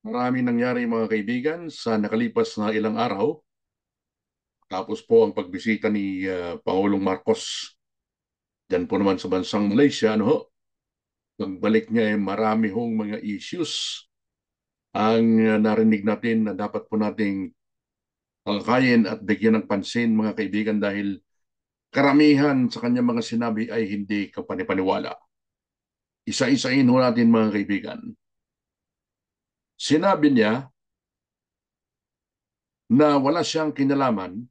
Maraming nangyari mga kaibigan sa nakalipas na ilang araw. Tapos po ang pagbisita ni Pangulong Marcos dyan po naman sa bansang Malaysia. Ano ho? Pagbalik niya marami hong mga issues ang narinig natin na dapat po nating talakayin at bigyan ng pansin mga kaibigan dahil karamihan sa kanyang mga sinabi ay hindi kapanipaniwala. Isa-isain ho natin mga kaibigan. Sinabi niya na wala siyang kinalaman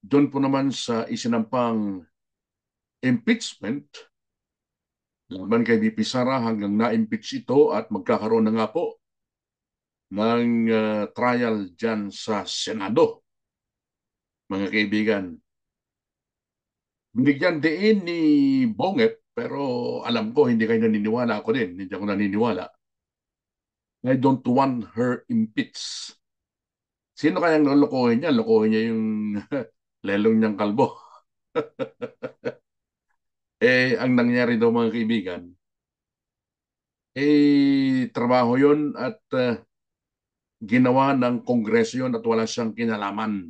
doon po naman sa isinampang impeachment laban kay VP Sara hanggang na-impeach ito at magkakaroon na nga po ng trial dyan sa Senado. Mga kaibigan, binigyan din ni Bonget pero alam ko hindi kayo naniniwala, ako din, hindi ako naniniwala. I don't want her impeached. Sino kayang lolokohin niya? Lokohin niya yung lelong niyang kalbo. Ang nangyari daw mga kaibigan, trabaho yon at ginawa ng Kongreso yun at wala siyang kinalaman.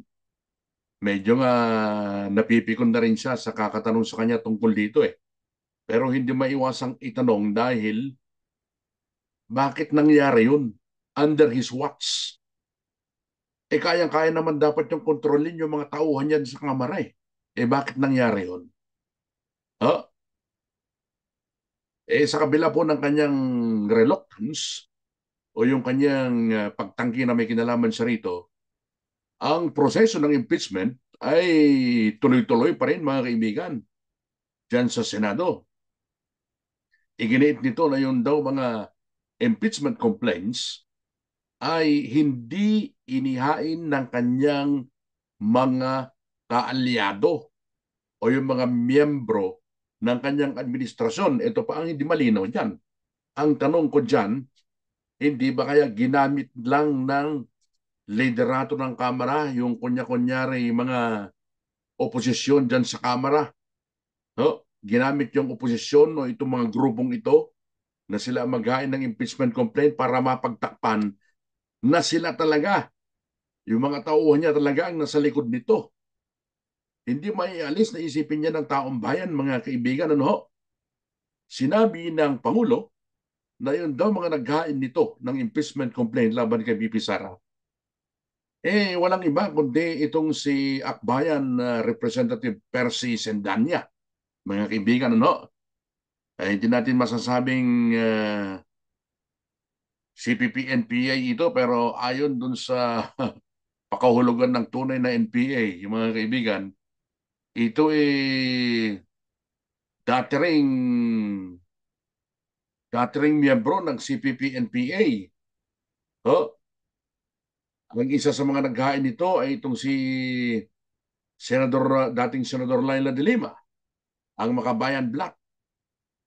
Medyo nga napipikon na rin siya sa kakatanong sa kanya tungkol dito eh. Pero hindi maiwasang itanong dahil bakit nangyari yun under his watch? Kayang-kaya naman dapat yung kontrolin yung mga tauhan yan sa kamara eh. Bakit nangyari yun? Huh? Sa kabila po ng kanyang reluctance o yung kanyang pagtanggi na may kinalaman siya rito, ang proseso ng impeachment ay tuloy-tuloy pa rin mga kaibigan dyan sa Senado. Iginiit nito na yung daw mga impeachment complaints ay hindi inihain ng kanyang mga kaalyado o yung mga miyembro ng kanyang administrasyon. Ito pa ang hindi malinaw dyan. Ang tanong ko dyan, hindi ba kaya ginamit lang ng liderato ng Kamara yung kunya-kunyari mga oposisyon dyan sa Kamara? No? Ginamit yung oposisyon o itong mga grupong ito na sila maghain ng impeachment complaint para mapagtakpan na sila talaga, yung mga tauhan niya talaga ang nasa likod nito. Hindi maialis na isipin niya ng taong bayan, mga kaibigan. Ano ho? Sinabi ng Pangulo na yun daw mga naghain nito ng impeachment complaint laban kay VP Sara. Walang iba kundi itong si Akbayan Representative Percy Sendanya. Mga kaibigan, ano? Hindi natin masasabing CPP-NPA ito pero ayon dun sa pakahulugan ng tunay na NPA, yung mga kaibigan, ito dati ring, dati ring miyembro ng CPP-NPA. Oh, ang isa sa mga naghain nito ay itong si dating Senador Laila de Lima, ang Makabayan Black,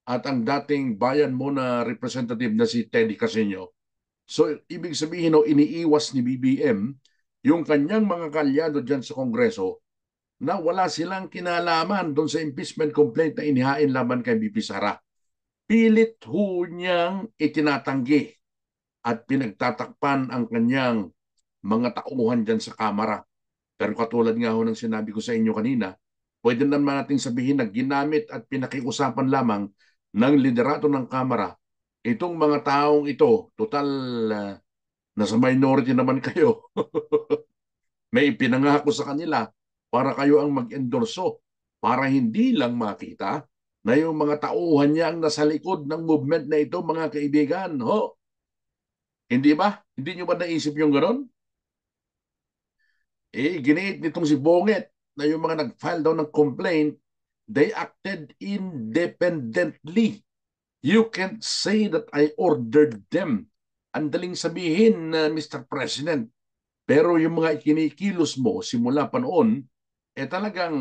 at ang dating bayan mo na representative na si Teddy Casino. So, ibig sabihin, no, iniiwas ni BBM yung kanyang mga kalyado dyan sa Kongreso na wala silang kinalaman doon sa impeachment complaint na inihain laban kay BP Sara. Pilit ho niyang itinatanggi at pinagtatakpan ang kanyang mga tauhan dyan sa Kamara. Pero katulad nga ho ng sinabi ko sa inyo kanina, pwede naman natin sabihin na ginamit at pinakiusapan lamang ng liderato ng Kamara itong mga taong ito. Total, nasa minority naman kayo. May ipinangako sa kanila para kayo ang mag-endorso para hindi lang makita na yung mga tauhan niya ang nasa likod ng movement na ito, mga kaibigan. Ho? Hindi ba? Hindi nyo ba naisip yung gano'n? Giniit nitong si Bonget na yung mga nag-file daw ng complaint, they acted independently. You can't say that I ordered them. Ang daling sabihin, Mr. President. Pero yung mga ikinikilos mo simula pa noon, talagang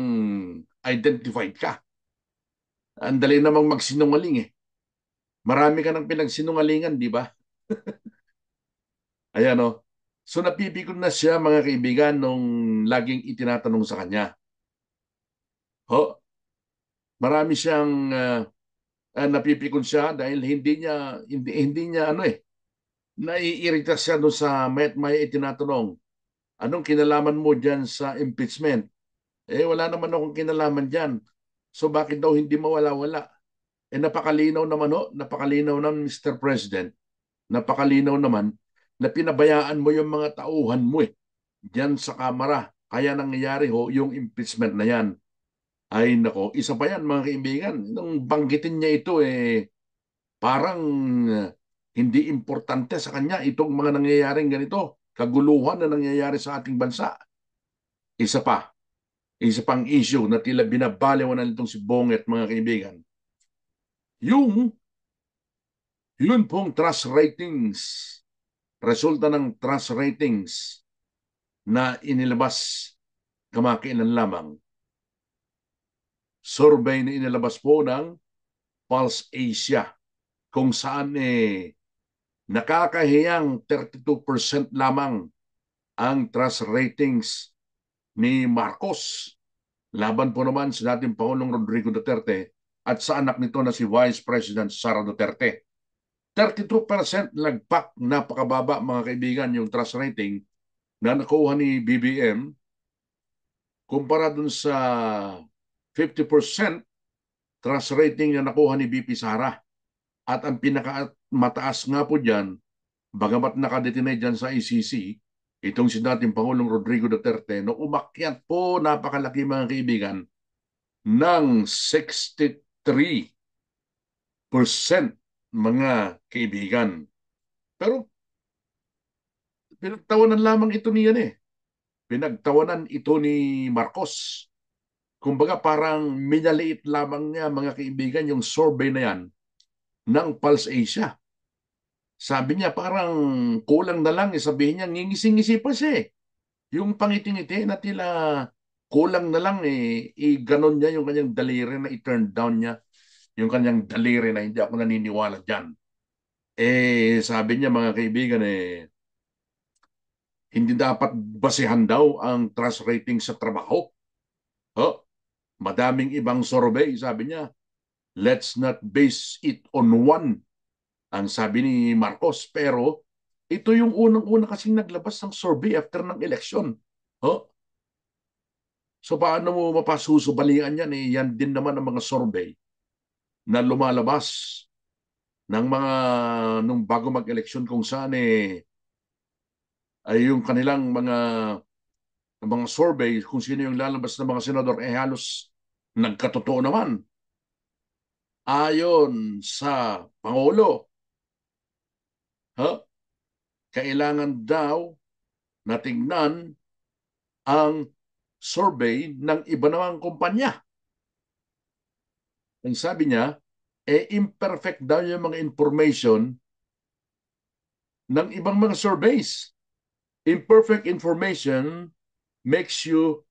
identified ka. Ang dali namang magsinungaling eh. Marami ka ng pinagsinungalingan, di ba? Ayan o. So napipikon na siya mga kaibigan nung laging itinatanong sa kanya. Ho, marami siyang napipikon siya dahil hindi niya ano naiirita siya doon sa may itinatanong, anong kinalaman mo dyan sa impeachment? Wala naman akong kinalaman dyan. So bakit daw hindi mawala-wala? Napakalinaw naman napakalinaw naman Mr. President, napakalinaw naman na pinabayaan mo yung mga tauhan mo dyan sa Kamara. Kaya nangyayari yung impeachment na yan. Ay nako, isa pa yan mga kaibigan. Nung banggitin niya ito parang hindi importante sa kanya itong mga nangyayaring ganito, kaguluhan na nangyayari sa ating bansa. Isa pa, isa pang issue na tila binabaliwanan nitong si Bonget mga kaibigan. Yun pong trust ratings, resulta ng trust ratings na inilabas kamakailan lamang. Survey na inilabas po ng Pulse Asia kung saan nakakahiyang 32% lamang ang trust ratings ni Marcos. Laban po naman sa dating Pangulong Rodrigo Duterte at sa anak nito na si Vice President Sara Duterte. 32% lagpak, napakababa mga kaibigan yung trust rating na nakuha ni BBM kumpara dun sa 50% trust rating na nakuha ni BP Sara. At ang pinakamataas nga po dyan, bagamat nakadetinay dyan sa ICC, itong si dating Pangulong Rodrigo Duterte, no umakyat po napakalaki mga kaibigan ng 63% mga kaibigan. Pero pinagtawanan lamang ito niyan Pinagtawanan ito ni Marcos. Kumbaga parang minaliit lamang niya mga kaibigan yung survey na yan ng Pulse Asia. Sabi niya parang kulang na lang, sabihin niya ngingisi-ngisi pa siya Yung pangiti-ngiti na tila kulang na lang ganon niya yung kanyang daliri na i-turn down niya. Yung kanyang daliri na hindi ako naniniwala dyan. Sabi niya mga kaibigan hindi dapat basihan daw ang trust rating sa trabaho. Madaming ibang survey, sabi niya. Let's not base it on one, ang sabi ni Marcos. Pero ito yung unang-una kasing naglabas ng survey after ng eleksyon. So paano mo mapasusubalian yan? Yan din naman ang mga survey na lumalabas ng mga nung bago mag-eleksyon kung saan ay yung kanilang mga survey kung sino yung lalabas ng mga senador halos nagkatotoo naman. Ayon sa Pangulo, kailangan daw na tingnan ang survey ng iba namang kumpanya. Ang sabi niya, imperfect daw yung mga information ng ibang mga surveys. Imperfect information makes you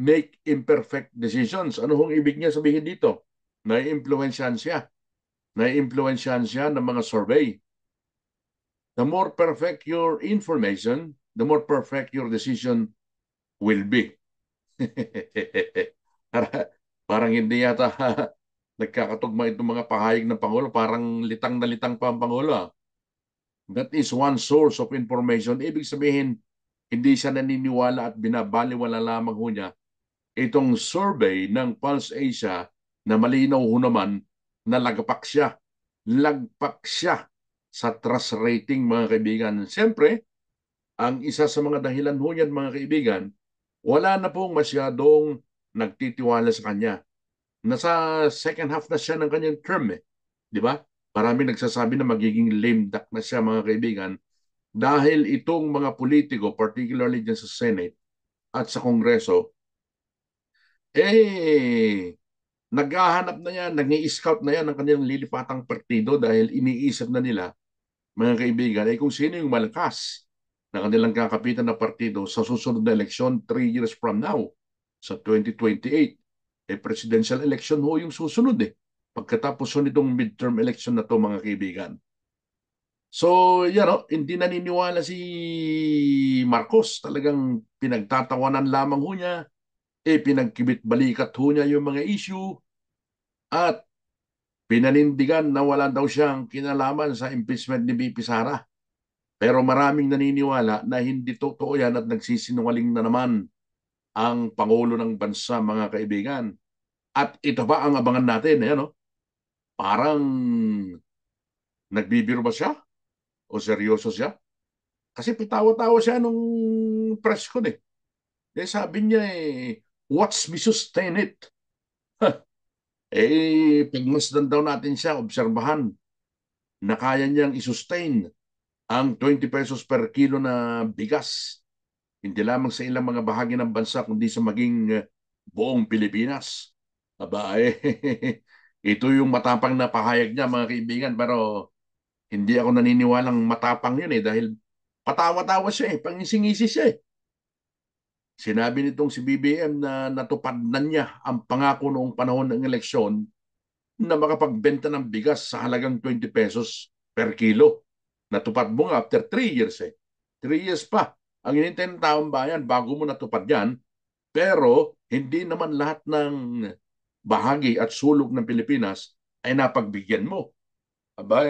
make imperfect decisions. Ano hong ibig niya sabihin dito? Nai-influensyahan siya ng mga survey. The more perfect your information, the more perfect your decision will be. Parang hindi yata nagkakatugma itong mga pahayag ng Pangulo. Parang litang na litang pa ang Pangulo. That is one source of information. Ibig sabihin, hindi siya naniniwala at binabaliwala lamang ho niya itong survey ng Pulse Asia na malinaw ho naman na lagpak siya. Lagpak siya sa trust rating mga kaibigan. Siyempre, ang isa sa mga dahilan ho yan mga kaibigan, wala na pong masyadong nagtitiwala sa kanya. Nasa second half na siya ng kanyang term Di ba? Marami nagsasabi na magiging lame duck na siya mga kaibigan dahil itong mga politiko, particularly dyan sa Senate at sa Kongreso, naghahanap na yan, nag-i-scout na yan ng kanilang lilipatang partido dahil iniisip na nila, mga kaibigan, kung sino yung malakas na kanilang kakapitan na partido sa susunod na eleksyon 3 years from now, sa 2028. Presidential election ho yung susunod pagkatapos nitong midterm election na to mga kaibigan. So, hindi naniniwala si Marcos. Talagang pinagtatawanan lamang ho niya. Pinagkibit-balikat ho niya yung mga issue. At Pinanindigan na wala daw siyang kinalaman sa impeachment ni VP Sara. Pero maraming naniniwala na hindi totoo yan at nagsisinungaling na naman ang Pangulo ng Bansa, mga kaibigan. At ito ba ang abangan natin? Ayan, no? Parang nagbibiro ba siya? O seryoso siya? Kasi pitawa-tawa siya nung press con eh. Sabi niya what's me sustain it? Pagmasdan daw natin siya, obserbahan na kaya niyang isustain ang 20 pesos per kilo na bigas. Hindi lamang sa ilang mga bahagi ng bansa, kundi sa maging buong Pilipinas. Aba, ito yung matapang na pahayag niya, mga kaibigan, pero hindi ako naniniwalang matapang yun dahil patawa-tawa siya pangising-ngisi siya Sinabi nitong si BBM na natupad na niya ang pangako noong panahon ng eleksyon na makapagbenta ng bigas sa halagang 20 pesos per kilo. Natupad mo nga after 3 years 3 years pa. Ang hinintay ng taong bayan bago mo natupad yan, pero hindi naman lahat ng bahagi at sulok ng Pilipinas ay napagbigyan mo. Aba,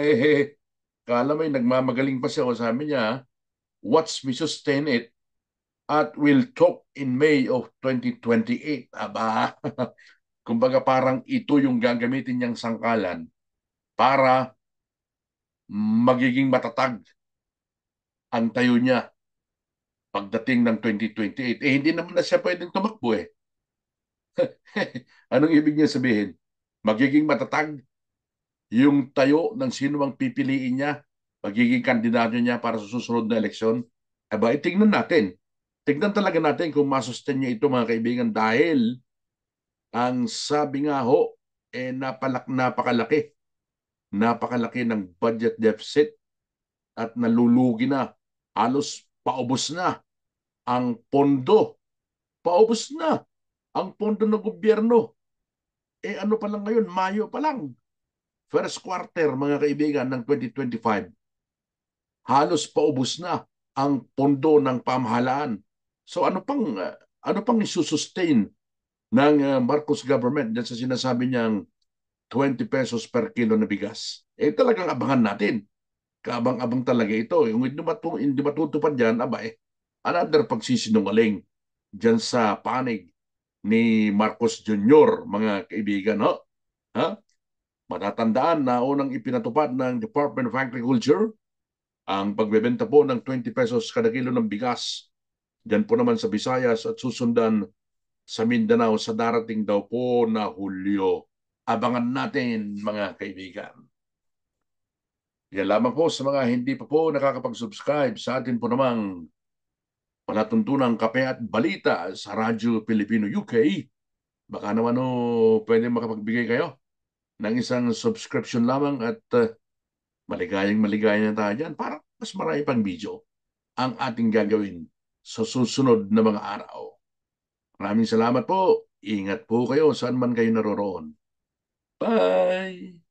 kala mo nagmamagaling pa siya o sabi niya, watch me sustain it at we'll talk in May of 2028. Aba, kumbaga parang ito yung gagamitin niyang sangkalan para magiging matatag ang tayo niya pagdating ng 2028. Hindi naman na siya pwedeng tumakbo Anong ibig niya sabihin? Magiging matatag yung tayo ng sino mang pipiliin niya, magiging kandidato niya para sa susunod na eleksyon. Aba, tingnan natin. Tignan talaga natin kung masustain niya ito, mga kaibigan, dahil ang sabi nga ho, napakalaki. Napakalaki ng budget deficit at nalulugi na. Halos paubos na ang pondo. Paubos na ang pondo ng gobyerno. Ano pa lang ngayon? Mayo pa lang. First quarter, mga kaibigan, ng 2025. Halos paubos na ang pondo ng pamahalaan. So ano pang isusustain ng Marcos government dyan sa sinasabi niyang 20 pesos per kilo na bigas? Talagang abangan natin. Kaabang-abang talaga ito. Kung hindi matutupad dyan, another pagsisinungaling dyan sa panig ni Marcos Jr., mga kaibigan. No? Ha? Matatandaan na unang ipinatupad ng Department of Agriculture ang pagbebenta po ng 20 pesos kada kilo ng bigas. Diyan po naman sa Visayas at susundan sa Mindanao sa darating daw po na Hulyo. Abangan natin, mga kaibigan. Yan lamang po sa mga hindi pa po nakakapag-subscribe sa atin po namang palatuntunang kape at balita sa Radyo Pilipino UK. Baka naman pwede makapagbigay kayo ng isang subscription lamang at maligayang maligaya na tayo dyan para mas marami pang video ang ating gagawin sa susunod na mga araw. Maraming salamat po. Ingat po kayo saan man kayo naroroon. Bye!